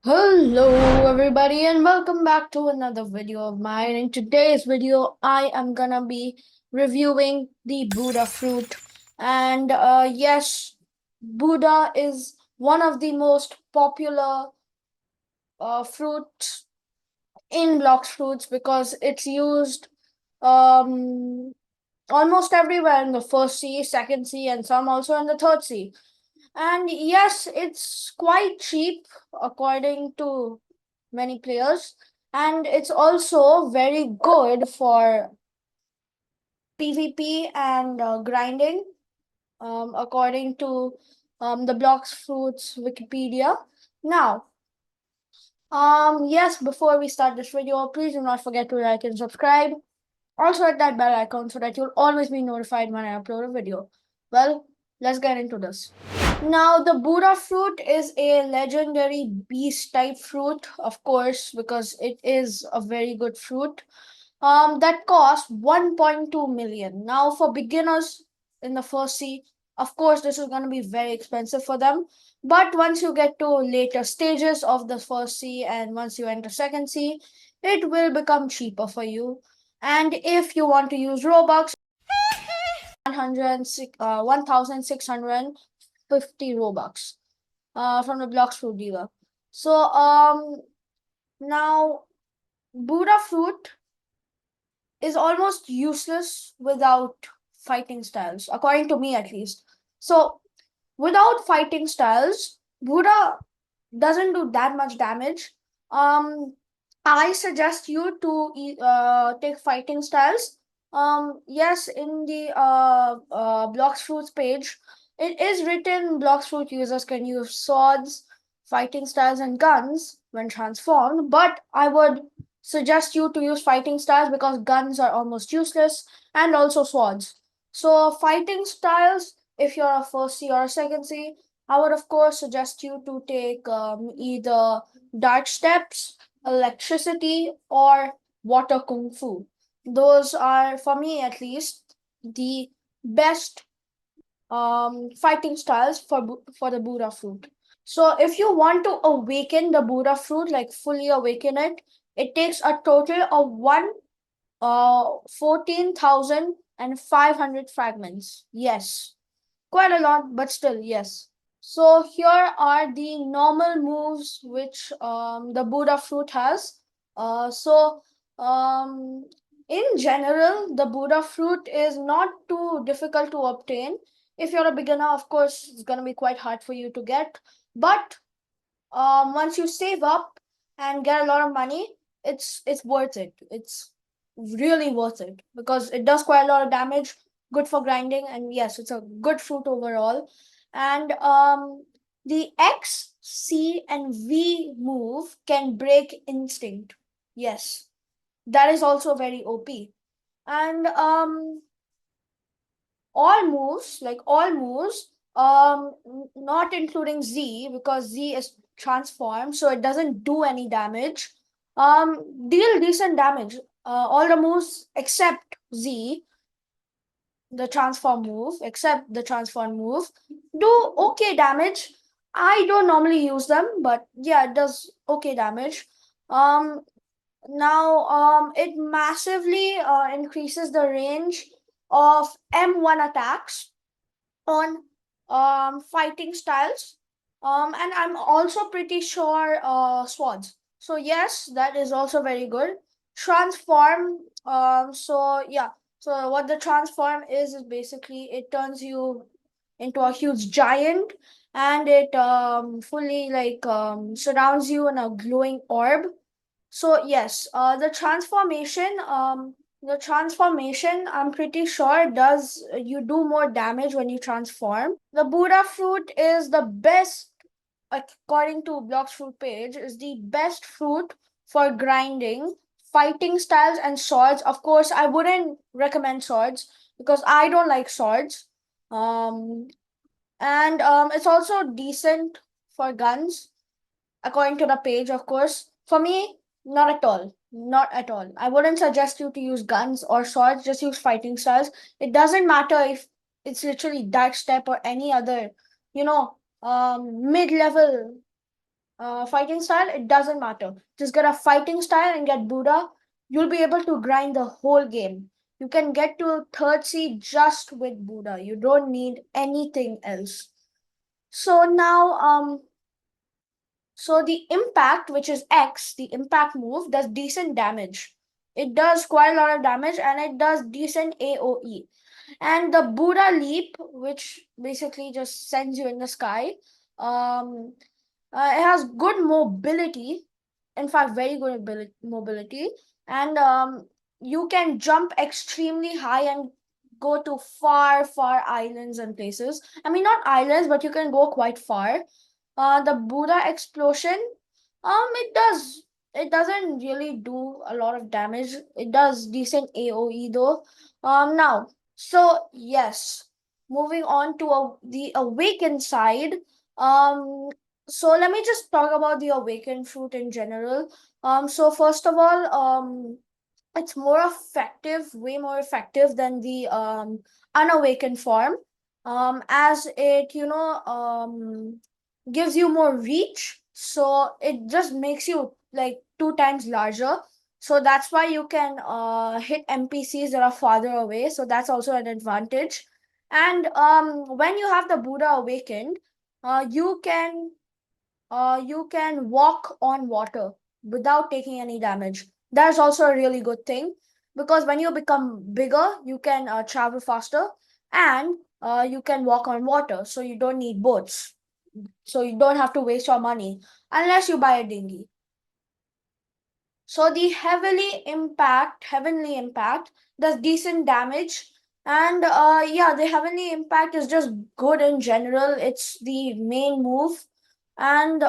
Hello everybody and welcome back to another video of mine. In today's video, I am gonna be reviewing the Buddha fruit. And yes, Buddha is one of the most popular fruits in Blox Fruits because it's used um, almost everywhere in the first C, second C, and some also in the third C. And yes, it's quite cheap according to many players, and it's also very good for PvP and grinding, according to the Blox Fruits Wikipedia. Now, yes, before we start this video, please do not forget to like and subscribe. Also hit that bell icon so that you'll always be notified when I upload a video. Well, let's get into this. Now, the Buddha fruit is a legendary beast type fruit, of course, because it is a very good fruit. That cost 1.2 million. Now, for beginners in the first sea, of course, this is going to be very expensive for them. But once you get to later stages of the first sea and once you enter second sea, it will become cheaper for you. And if you want to use Robux, 1,650 Robux from the Blox Fruit dealer. So now Buddha fruit is almost useless without fighting styles, according to me at least. So without fighting styles, Buddha doesn't do that much damage. Um, I suggest you to take fighting styles. Yes, in the Blox Fruits page, it is written Blox Fruit users can use swords, fighting styles, and guns when transformed, but I would suggest you to use fighting styles because guns are almost useless and also swords. So, fighting styles, if you're a first C or a second C, I would, of course, suggest you to take either dark steps, electricity, or water kung fu. Those are, for me at least, the best fighting styles for the Buddha fruit. So if you want to awaken the Buddha fruit, like fully awaken it, it takes a total of 14,500 fragments. Yes, quite a lot, but still, yes. So here are the normal moves which the Buddha fruit has. So in general, the Buddha fruit is not too difficult to obtain. If you're a beginner, of course, it's gonna be quite hard for you to get. But once you save up and get a lot of money, it's worth it. It's really worth it because it does quite a lot of damage, good for grinding, and yes, it's a good fruit overall. And the X, C, and V move can break instinct. Yes, that is also very OP. And all moves, not including Z because Z is transformed, so it doesn't do any damage. Deal decent damage. All the moves except Z, the transform move, do okay damage. I don't normally use them, but yeah, it does okay damage. Um, it massively increases the range of M1 attacks on fighting styles. And I'm also pretty sure swords. So yes, that is also very good. Transform. So yeah. So what the transform is basically it turns you into a huge giant, and it fully surrounds you in a glowing orb. So yes, the transformation, I'm pretty sure does you do more damage when you transform. The Buddha fruit is the best, according to Blox Fruit page, is the best fruit for grinding, fighting styles, and swords. Of course, I wouldn't recommend swords because I don't like swords. Um, and it's also decent for guns according to the page, of course. For me, not at all. Not at all. I wouldn't suggest you to use guns or swords, just use fighting styles. It doesn't matter if it's literally dark step or any other, mid-level fighting style, it doesn't matter. Just get a fighting style and get Buddha. You'll be able to grind the whole game. You can get to third seed just with Buddha. You don't need anything else. So now, so the impact, which is X, the impact move, does decent damage. It does quite a lot of damage and it does decent AoE. And the Buddha leap, which basically just sends you in the sky, um, it has good mobility. In fact, very good mobility, and you can jump extremely high and go to far, far islands and places. I mean, not islands, but you can go quite far. The Buddha explosion, it doesn't really do a lot of damage. It does decent AoE though. Now, so yes, moving on to the awakened side. Um, so let me just talk about the awakened fruit in general. So first of all, it's more effective, way more effective than the unawakened form. As it, gives you more reach, so it just makes you like 2 times larger. So that's why you can hit NPCs that are farther away. So that's also an advantage. And when you have the Buddha awakened, you can walk on water without taking any damage. That's also a really good thing because when you become bigger, you can travel faster and you can walk on water. So you don't need boats. So you don't have to waste your money unless you buy a dinghy. So the heavenly impact does decent damage. And yeah, the heavenly impact is just good in general. It's the main move. And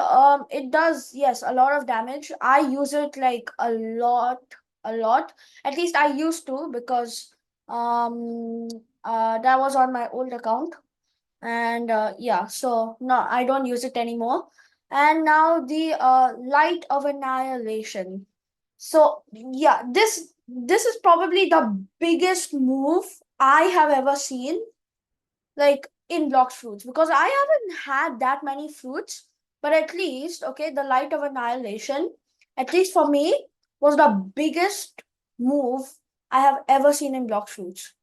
it does, yes, a lot of damage. I use it like a lot. At least I used to because that was on my old account. And yeah, so no, I don't use it anymore. And now the light of annihilation. So yeah, this is probably the biggest move I have ever seen, like in Blox Fruits, because I haven't had that many fruits, but at least, okay, the Light of Annihilation, at least for me, was the biggest move I have ever seen in Blox Fruits.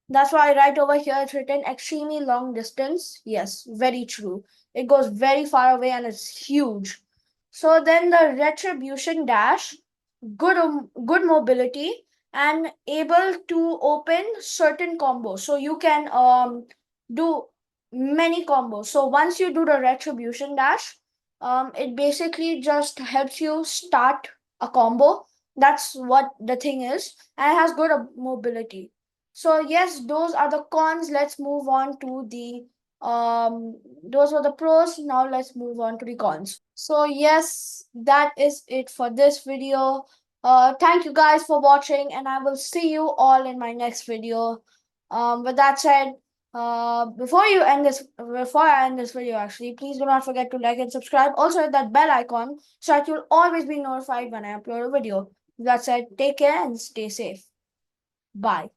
That's why right over here it's written extremely long distance. Yes, very true. It goes very far away and it's huge. So then the Retribution Dash, good mobility and able to open certain combos. So you can do many combos. So once you do the Retribution Dash, it basically just helps you start a combo. That's what the thing is, and it has good mobility. So yes, those are the cons. Let's move on to the those were the pros. Now let's move on to the cons. So yes, that is it for this video. Thank you guys for watching, and I will see you all in my next video. With that said, before I end this video, actually, please do not forget to like and subscribe. Also, hit that bell icon so that you'll always be notified when I upload a video. With that said, take care and stay safe. Bye.